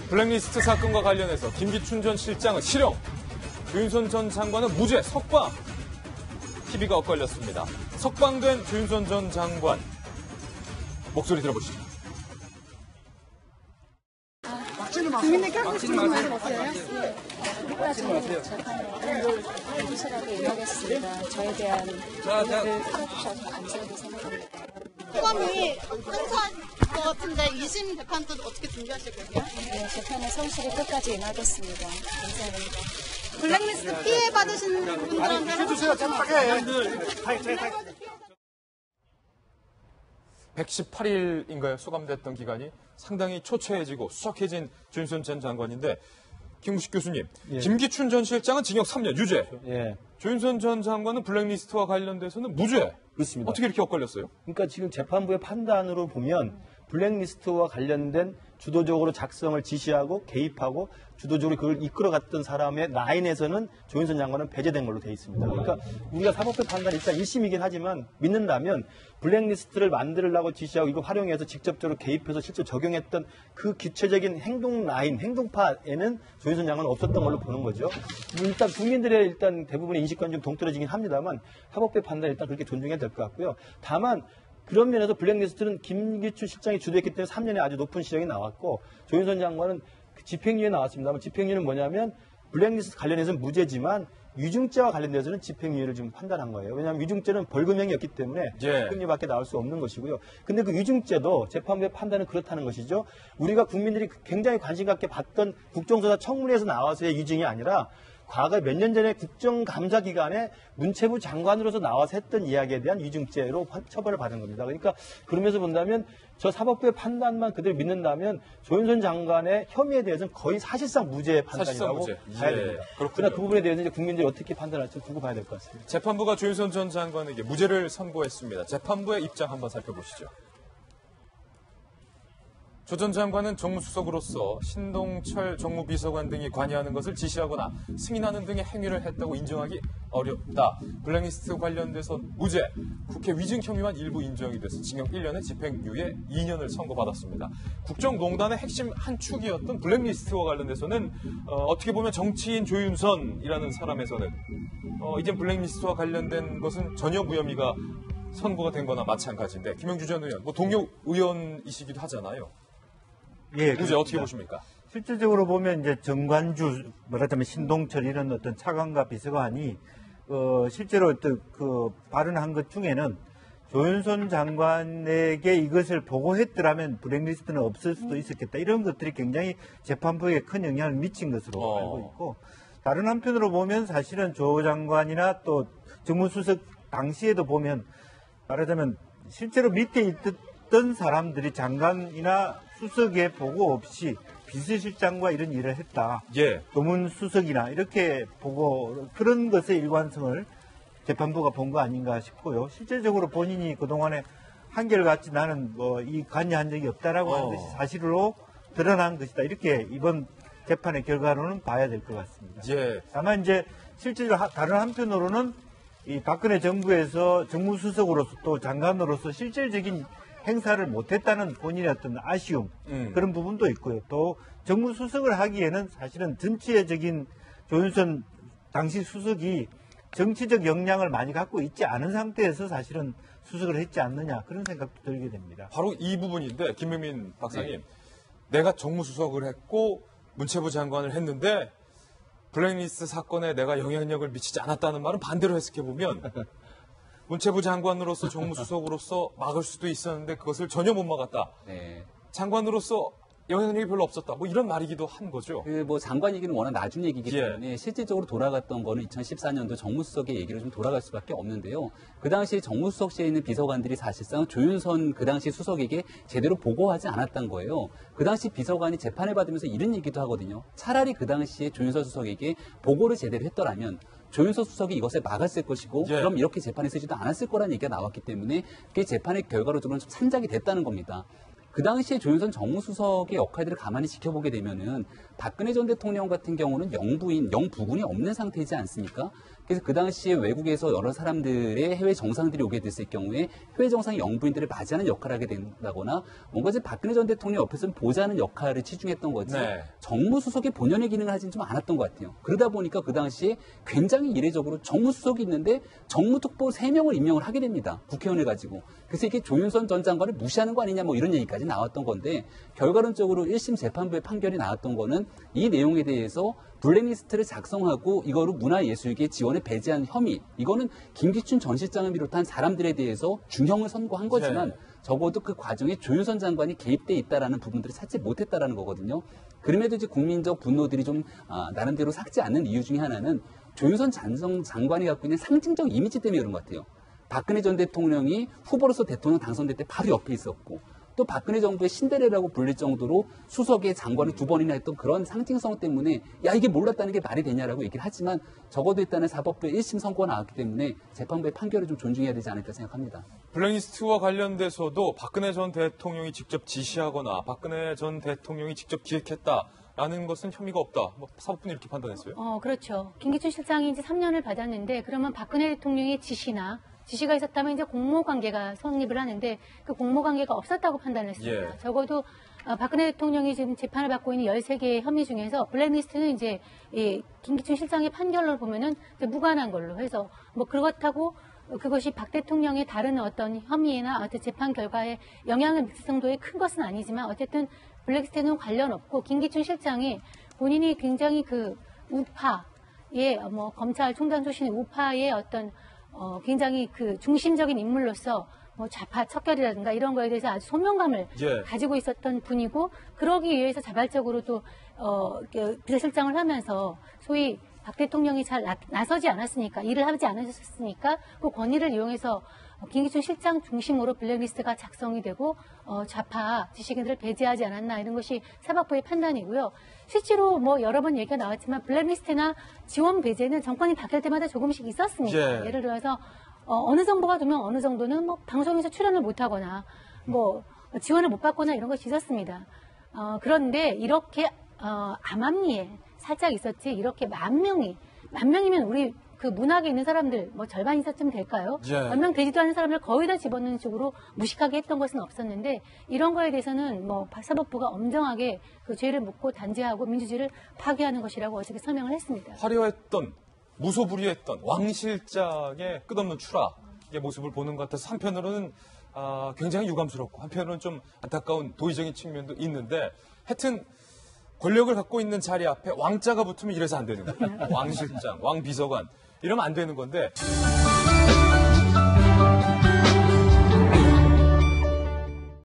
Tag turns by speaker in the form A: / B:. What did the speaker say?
A: 블랙리스트 사건과 관련해서 김기춘 전 실장은 실형, 조윤선 전 장관은 무죄, 석방. TV가 엇갈렸습니다. 석방된 조윤선 전 장관 목소리 들어보시죠.
B: 국민들께 막히지 마세요. 끝까지 재판에 성실하게 임하겠습니다. 저에 대한 노력을 풀어주셔서 감사하게 생각합니다.
C: 소감이 항소할 것 같은데 2심 재판도 어떻게 준비하실 거예요?
B: 네, 재판에 성실히 끝까지 임하겠습니다. 감사합니다.
C: 블랙리스트 피해 받으신 분들한테 해주세요.
A: 118일인가요? 수감됐던 기간이 상당히 초췌해지고 수척해진 조윤선 전 장관인데 김우식 교수님, 예. 김기춘 전 실장은 징역 3년 유죄. 예. 조윤선 전 장관은 블랙리스트와 관련돼서는 무죄.
D: 그렇습니다.
A: 어떻게 이렇게 엇갈렸어요?
D: 그러니까 지금 재판부의 판단으로 보면 블랙리스트와 관련된 주도적으로 작성을 지시하고 개입하고 주도적으로 그걸 이끌어갔던 사람의 라인에서는 조윤선 장관은 배제된 걸로 돼 있습니다. 그러니까 우리가 사법부 판단이 일단 1심이긴 하지만 믿는다면 블랙리스트를 만들려고 지시하고 이거 활용해서 직접적으로 개입해서 실제 적용했던 그 기초적인 행동 라인, 행동파에는 조윤선 장관은 없었던 걸로 보는 거죠. 일단 국민들의 일단 대부분의 인식과는 좀 동떨어지긴 합니다만 사법부의 판단이 일단 그렇게 존중해야 될 것 같고요. 다만 그런 면에서 블랙리스트는 김기춘 실장이 주도했기 때문에 3년에 아주 높은 시형이 나왔고 조윤선 장관은 집행유예 나왔습니다만 집행유예는 뭐냐면 블랙리스트 관련해서는 무죄지만 위증죄와 관련돼서는 집행유예를 지금 판단한 거예요. 왜냐하면 위증죄는 벌금형이었기 때문에 집행유예밖에 나올 수 없는 것이고요. 근데 그 위증죄도 재판부의 판단은 그렇다는 것이죠. 우리가 국민들이 굉장히 관심 갖게 봤던 국정조사 청문회에서 나와서의 위증이 아니라 과거 몇 년 전에 국정감사기관에 문체부 장관으로서 나와서 했던 이야기에 대한 위증죄로 처벌을 받은 겁니다. 그러니까 그러면서 본다면 저 사법부의 판단만 그대로 믿는다면 조윤선 장관의 혐의에 대해서는 거의 사실상 무죄의 판단이라고 봐야 됩니다. 그러나 그 부분에 대해서 이제 국민들이 어떻게 판단할지 두고 봐야 될 것 같습니다.
A: 재판부가 조윤선 전 장관에게 무죄를 선고했습니다. 재판부의 입장 한번 살펴보시죠. 조 전 장관은 정무수석으로서 신동철 정무비서관 등이 관여하는 것을 지시하거나 승인하는 등의 행위를 했다고 인정하기 어렵다. 블랙리스트 관련돼서 무죄, 국회 위증 혐의만 일부 인정이 돼서 징역 1년에 집행유예 2년을 선고받았습니다. 국정농단의 핵심 한 축이었던 블랙리스트와 관련돼서는 어떻게 보면 정치인 조윤선이라는 사람에서는 이젠 블랙리스트와 관련된 것은 전혀 무혐의가 선고가 된 거나 마찬가지인데 김영주 전 의원, 동료 의원이시기도 하잖아요.
E: 예,
A: 무죄 어떻게 보십니까?
E: 실질적으로 보면 이제 정관주, 말하자면 신동철 이런 어떤 차관과 비서관이 실제로 어떤 그 발언한 것 중에는 조윤선 장관에게 이것을 보고했더라면 블랙리스트는 없을 수도 있었겠다. 이런 것들이 굉장히 재판부에 큰 영향을 미친 것으로 알고 있고, 다른 한편으로 보면 사실은 조 장관이나 또 정무수석 당시에도 보면 말하자면 실제로 밑에 있던 사람들이 장관이나 수석의 보고 없이 비서실장과 이런 일을 했다.
A: 예.
E: 노문수석이나 이렇게 보고 그런 것의 일관성을 재판부가 본 거 아닌가 싶고요. 실제적으로 본인이 그동안에 한결같이 나는 이 관여한 적이 없다라고 하는 것이 사실로 드러난 것이다. 이렇게 이번 재판의 결과로는 봐야 될 것 같습니다.
A: 예.
E: 다만 이제 실제로 다른 한편으로는 이 박근혜 정부에서 정무수석으로서 또 장관으로서 실질적인 행사를 못했다는 본인의 어떤 아쉬움 그런 부분도 있고요. 또 정무수석을 하기에는 사실은 전체적인 조윤선 당시 수석이 정치적 역량을 많이 갖고 있지 않은 상태에서 사실은 수석을 했지 않느냐 그런 생각도 들게 됩니다.
A: 바로 이 부분인데 김명민 박사님, 내가 정무수석을 했고 문체부 장관을 했는데 블랙리스트 사건에 내가 영향력을 미치지 않았다는 말은 반대로 해석해보면 문체부 장관으로서 정무수석으로서 막을 수도 있었는데 그것을 전혀 못 막았다.
F: 네.
A: 장관으로서 영향력이 별로 없었다. 이런 말이기도 한 거죠.
F: 장관 얘기는 워낙 나중 얘기이기 때문에 실질적으로 돌아갔던 거는 2014년도 정무수석의 얘기로 좀 돌아갈 수밖에 없는데요. 그 당시 정무수석실에 있는 비서관들이 사실상 조윤선 그 당시 수석에게 제대로 보고하지 않았던 거예요. 그 당시 비서관이 재판을 받으면서 이런 얘기도 하거든요. 차라리 그 당시에 조윤선 수석에게 보고를 제대로 했더라면 조윤선 수석이 이것을 막았을 것이고 그럼 이렇게 재판에 쓰지도 않았을 거라는 얘기가 나왔기 때문에 그게 재판의 결과로서는 산작이 됐다는 겁니다. 그 당시에 조윤선 정무수석의 역할들을 가만히 지켜보게 되면은 박근혜 전 대통령 같은 경우는 영부군이 없는 상태이지 않습니까? 그래서 그 당시에 외국에서 여러 사람들의 해외 정상들이 오게 됐을 경우에 해외 정상의 영부인들을 맞이하는 역할을 하게 된다거나 뭔가 이제 박근혜 전 대통령 옆에서 보좌하는 역할을 치중했던 거지
A: 네.
F: 정무수석의 본연의 기능을 하진 좀 않았던 것 같아요. 그러다 보니까 그 당시에 굉장히 이례적으로 정무수석이 있는데 정무특보 3명을 임명을 하게 됩니다. 국회의원을 가지고. 그래서 이게 조윤선 전 장관을 무시하는 거 아니냐 뭐 이런 얘기까지 나왔던 건데 결과론적으로 1심 재판부의 판결이 나왔던 거는 이 내용에 대해서 블랙리스트를 작성하고 이거로 문화예술계 지원에 배제한 혐의 이거는 김기춘 전 실장을 비롯한 사람들에 대해서 중형을 선고한 거지만 적어도 그 과정에 조윤선 장관이 개입돼 있다라는 부분들을 찾지 못했다라는 거거든요. 그럼에도 이제 국민적 분노들이 좀 나름대로 삭지 않는 이유 중에 하나는 조윤선 장관이 갖고 있는 상징적 이미지 때문에 그런 것 같아요. 박근혜 전 대통령이 후보로서 대통령 당선될 때 바로 옆에 있었고 또 박근혜 정부의 신데렐라고 불릴 정도로 수석의 장관을 2번이나 했던 그런 상징성 때문에 야 이게 몰랐다는 게 말이 되냐라고 얘기를 하지만 적어도 일단은 사법부의 1심 선고가 나왔기 때문에 재판부의 판결을 좀 존중해야 되지 않을까 생각합니다.
A: 블랙리스트와 관련돼서도 박근혜 전 대통령이 직접 지시하거나 박근혜 전 대통령이 직접 기획했다라는 것은 혐의가 없다. 뭐 사법부는 이렇게 판단했어요.
G: 그렇죠. 김기춘 실장이 이제 3년을 받았는데 그러면 박근혜 대통령의 지시가 있었다면 이제 공모관계가 성립을 하는데 그 공모관계가 없었다고 판단했습니다.
A: 예.
G: 적어도 박근혜 대통령이 지금 재판을 받고 있는 13개의 혐의 중에서 블랙리스트는 이제 이 김기춘 실장의 판결로 보면은 이제 무관한 걸로 해서 뭐 그렇다고 그것이 박 대통령의 다른 어떤 혐의나 어떤 재판 결과에 영향을 미칠 정도의 큰 것은 아니지만 어쨌든 블랙리스트는 관련 없고 김기춘 실장이 본인이 굉장히 그 우파의 뭐 검찰총장 출신의 우파의 어떤 굉장히 그 중심적인 인물로서 뭐 좌파 척결이라든가 이런 거에 대해서 아주 소명감을 가지고 있었던 분이고 그러기 위해서 자발적으로 또 비서실장을 하면서 소위 박 대통령이 잘 나서지 않았으니까 일을 하지 않으셨으니까 그 권위를 이용해서 김기춘 실장 중심으로 블랙리스트가 작성이 되고 좌파 지식인들을 배제하지 않았나 이런 것이 사법부의 판단이고요. 실제로 뭐 여러 번 얘기가 나왔지만 블랙리스트나 지원 배제는 정권이 바뀔 때마다 조금씩 있었습니다. 예를 들어서 어느 정보가 되면 어느 정도는 뭐 방송에서 출연을 못하거나 뭐 지원을 못 받거나 이런 것이 있었습니다. 그런데 이렇게 암암리에 살짝 있었지 이렇게 만 명이면 우리 그 문학에 있는 사람들 뭐 절반 이상쯤 될까요? 만 명 되지도 않은 사람을 거의 다 집어넣는 식으로 무식하게 했던 것은 없었는데 이런 거에 대해서는 뭐 사법부가 엄정하게 그 죄를 묻고 단죄하고 민주주의를 파괴하는 것이라고 어저께 서명을 했습니다.
A: 화려했던 무소불위했던 왕 실장의 끝없는 추락의 모습을 보는 것 같아서 한편으로는 굉장히 유감스럽고 한편으로는 좀 안타까운 도의적인 측면도 있는데 하여튼 권력을 갖고 있는 자리 앞에 왕자가 붙으면 이래서 안 되는 거예요. 왕 실장, 왕 비서관 이러면 안 되는 건데